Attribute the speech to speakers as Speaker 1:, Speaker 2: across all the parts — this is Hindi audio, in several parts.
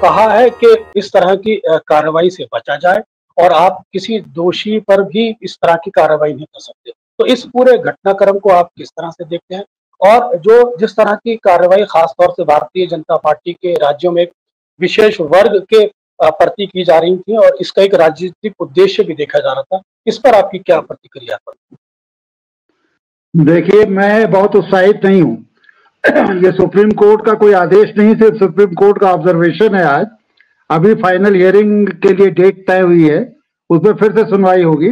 Speaker 1: कहा है कि इस तरह की कार्रवाई से बचा जाए और आप किसी दोषी पर भी इस तरह की कार्रवाई नहीं कर सकते। तो इस पूरे घटनाक्रम को आप किस तरह से देखते हैं? और जो जिस तरह की कार्रवाई खास तौर से भारतीय जनता पार्टी के राज्यों में एक विशेष वर्ग के प्रति की जा रही थी और इसका एक राजनीतिक उद्देश्य भी देखा जा रहा था, इस पर आपकी क्या प्रतिक्रिया है?
Speaker 2: देखिए, मैं बहुत उत्साहित नहीं हूँ। ये सुप्रीम कोर्ट का कोई आदेश नहीं, सिर्फ सुप्रीम कोर्ट का ऑब्जर्वेशन है। आज अभी फाइनल हियरिंग के लिए डेट तय हुई है, उसमें फिर से सुनवाई होगी।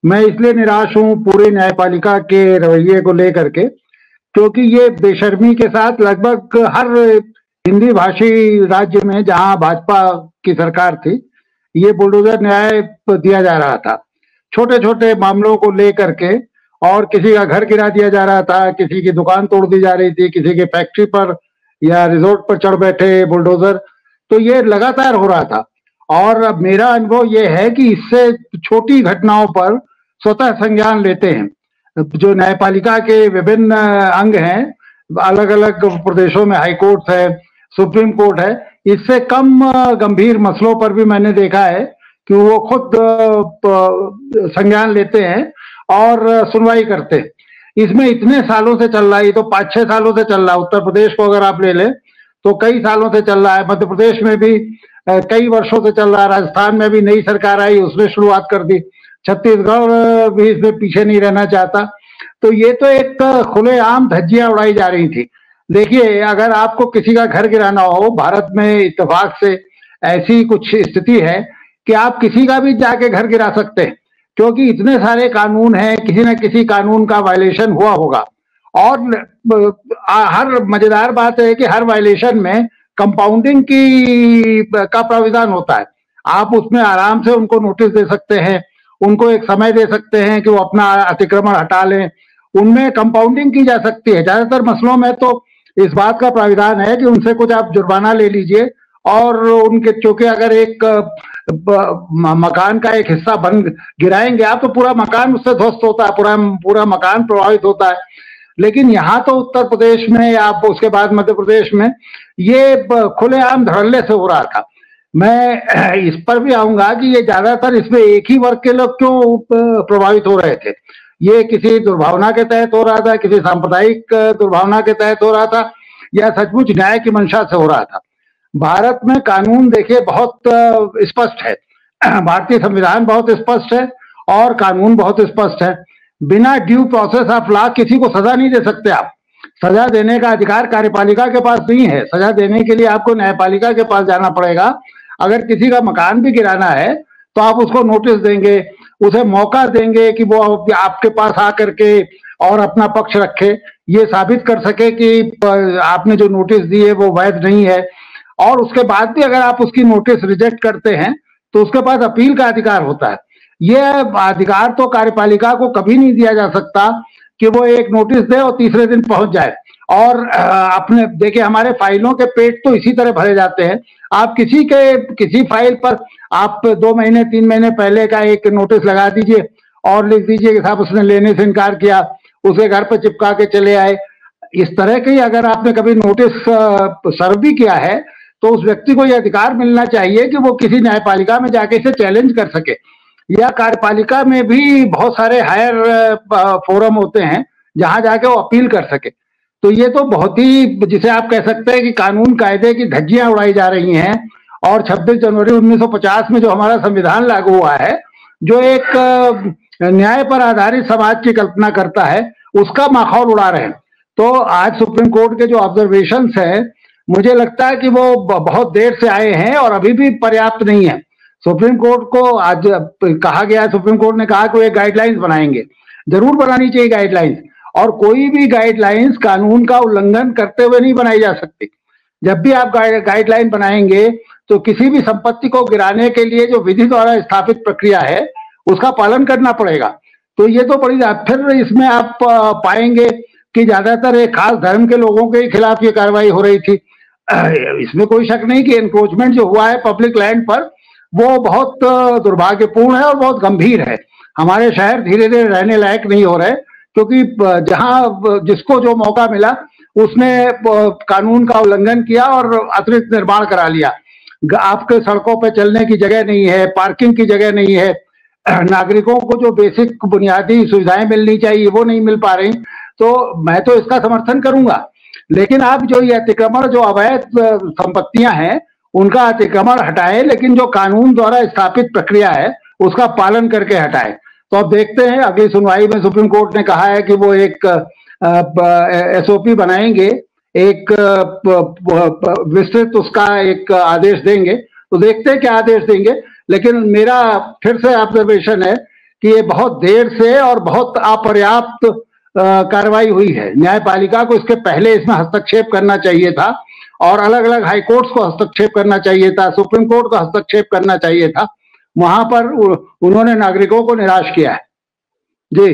Speaker 2: मैं इसलिए निराश हूँ पूरी न्यायपालिका के रवैये को लेकर के, क्योंकि ये बेशर्मी के साथ लगभग हर हिंदी भाषी राज्य में जहां भाजपा की सरकार थी, ये बुलडोजर न्याय दिया जा रहा था। छोटे छोटे मामलों को लेकर के, और किसी का घर गिरा दिया जा रहा था, किसी की दुकान तोड़ दी जा रही थी, किसी के फैक्ट्री पर या रिजोर्ट पर चढ़ बैठे बुलडोजर, तो ये लगातार हो रहा था। और अब मेरा अनुभव ये है कि इससे छोटी घटनाओं पर स्वतः संज्ञान लेते हैं जो न्यायपालिका के विभिन्न अंग हैं, अलग अलग प्रदेशों में हाई कोर्ट है, सुप्रीम कोर्ट है। इससे कम गंभीर मसलों पर भी मैंने देखा है कि वो खुद संज्ञान लेते हैं और सुनवाई करते हैं। इसमें इतने सालों से चल रहा है, ये तो 5-6 सालों से चल रहा है। उत्तर प्रदेश को अगर आप ले लें तो कई सालों से चल रहा है, मध्य प्रदेश में भी कई वर्षों से चल रहा है, राजस्थान में भी नई सरकार आई, उसने शुरुआत कर दी, छत्तीसगढ़ भी इसमें पीछे नहीं रहना चाहता। तो ये तो एक खुलेआम धज्जियां उड़ाई जा रही थी। देखिए, अगर आपको किसी का घर गिराना हो, भारत में इत्तेफाक से ऐसी कुछ स्थिति है कि आप किसी का भी जाके घर गिरा सकते हैं, क्योंकि इतने सारे कानून हैं, किसी न किसी कानून का वायलेशन हुआ होगा। और हर मजेदार बात है कि हर वायलेशन में कंपाउंडिंग का प्राविधान होता है। आप उसमें आराम से उनको नोटिस दे सकते हैं, उनको एक समय दे सकते हैं कि वो अपना अतिक्रमण हटा लें, उनमें कंपाउंडिंग की जा सकती है। ज्यादातर मसलों में तो इस बात का प्राविधान है कि उनसे कुछ आप जुर्माना ले लीजिए, और उनके चूंकि अगर एक मकान का एक हिस्सा बन गिराएंगे आप, तो पूरा मकान उससे ध्वस्त होता है, पूरा मकान प्रभावित होता है। लेकिन यहाँ तो उत्तर प्रदेश में या उसके बाद मध्य प्रदेश में ये खुलेआम धड़ल्ले से हो रहा था। मैं इस पर भी आऊंगा कि ये ज्यादातर इसमें एक ही वर्ग के लोग क्यों प्रभावित हो रहे थे। ये किसी दुर्भावना के तहत हो रहा था, किसी सांप्रदायिक दुर्भावना के तहत हो रहा था, या सचमुच न्याय की मंशा से हो रहा था। भारत में कानून देखिए बहुत स्पष्ट है, भारतीय संविधान बहुत स्पष्ट है और कानून बहुत स्पष्ट है। बिना ड्यू प्रोसेस ऑफ लॉ किसी को सजा नहीं दे सकते आप। सजा देने का अधिकार कार्यपालिका के पास नहीं है, सजा देने के लिए आपको न्यायपालिका के पास जाना पड़ेगा। अगर किसी का मकान भी गिराना है तो आप उसको नोटिस देंगे, उसे मौका देंगे कि वो आपके पास आकर के और अपना पक्ष रखे, ये साबित कर सके कि आपने जो नोटिस दी है वो वैध नहीं है। और उसके बाद भी अगर आप उसकी नोटिस रिजेक्ट करते हैं तो उसके पास अपील का अधिकार होता है। यह अधिकार तो कार्यपालिका को कभी नहीं दिया जा सकता कि वो एक नोटिस दे और तीसरे दिन पहुंच जाए। और अपने देखिए, हमारे फाइलों के पेट तो इसी तरह भरे जाते हैं। आप किसी फाइल पर आप 2 महीने 3 महीने पहले का एक नोटिस लगा दीजिए और लिख दीजिए कि साहब उसने लेने से इनकार किया, उसे घर पर चिपका के चले आए। इस तरह के अगर आपने कभी नोटिस सर्व भी किया है तो उस व्यक्ति को यह अधिकार मिलना चाहिए कि वो किसी न्यायपालिका में जाके इसे चैलेंज कर सके। या कार्यपालिका में भी बहुत सारे हायर फोरम होते हैं जहां जाके वो अपील कर सके। तो ये तो बहुत ही, जिसे आप कह सकते हैं कि कानून कायदे की धज्जियां उड़ाई जा रही हैं। और 26 जनवरी 1950 में जो हमारा संविधान लागू हुआ है, जो एक न्याय पर आधारित समाज की कल्पना करता है, उसका माहौल उड़ा रहे हैं। तो आज सुप्रीम कोर्ट के जो ऑब्जर्वेशंस हैं, मुझे लगता है कि वो बहुत देर से आए हैं और अभी भी पर्याप्त नहीं है। सुप्रीम कोर्ट को आज कहा गया, सुप्रीम कोर्ट ने कहा कि वो एक गाइडलाइंस बनाएंगे। जरूर बनानी चाहिए गाइडलाइंस, और कोई भी गाइडलाइंस कानून का उल्लंघन करते हुए नहीं बनाई जा सकती। जब भी आप गाइडलाइन बनाएंगे तो किसी भी संपत्ति को गिराने के लिए जो विधि द्वारा स्थापित प्रक्रिया है उसका पालन करना पड़ेगा। तो ये तो बड़ी, फिर इसमें आप पाएंगे कि ज्यादातर एक खास धर्म के लोगों के खिलाफ ये कार्रवाई हो रही थी। इसमें कोई शक नहीं कि एनक्रोचमेंट जो हुआ है पब्लिक लैंड पर, वो बहुत दुर्भाग्यपूर्ण है और बहुत गंभीर है। हमारे शहर धीरे धीरे रहने लायक नहीं हो रहे, क्योंकि जहां जिसको जो मौका मिला उसने कानून का उल्लंघन किया और अतिरिक्त निर्माण करा लिया। आपके सड़कों पर चलने की जगह नहीं है, पार्किंग की जगह नहीं है, नागरिकों को जो बेसिक बुनियादी सुविधाएं मिलनी चाहिए वो नहीं मिल पा रही, तो मैं तो इसका समर्थन करूंगा। लेकिन आप जो ये अतिक्रमण, जो अवैध संपत्तियां हैं, उनका अतिक्रमण हटाए, लेकिन जो कानून द्वारा स्थापित प्रक्रिया है उसका पालन करके हटाए। तो अब देखते हैं, अगली सुनवाई में सुप्रीम कोर्ट ने कहा है कि वो एक एसओपी बनाएंगे, एक विस्तृत उसका एक आदेश देंगे, तो देखते हैं क्या आदेश देंगे। लेकिन मेरा फिर से ऑब्जर्वेशन है कि ये बहुत देर से और बहुत अपर्याप्त कार्रवाई हुई है। न्यायपालिका को इसके पहले इसमें हस्तक्षेप करना चाहिए था, और अलग अलग हाई कोर्ट्स को हस्तक्षेप करना चाहिए था, सुप्रीम कोर्ट को हस्तक्षेप करना चाहिए था। वहां पर उन्होंने नागरिकों को निराश किया है। जी,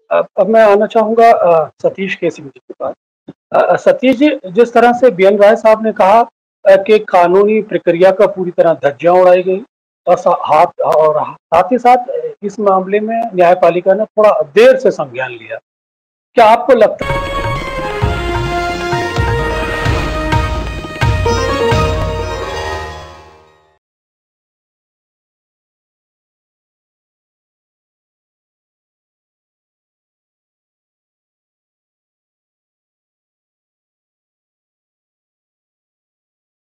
Speaker 1: अब मैं आना चाहूंगा सतीश केसिंग जी के पास। सतीश जी, जिस तरह से बीएन राय साहब ने कहा कि कानूनी प्रक्रिया का पूरी तरह धज्जियां उड़ाई गई, और साथ ही साथ इस मामले में न्यायपालिका ने थोड़ा देर से संज्ञान लिया, क्या आपको लगता है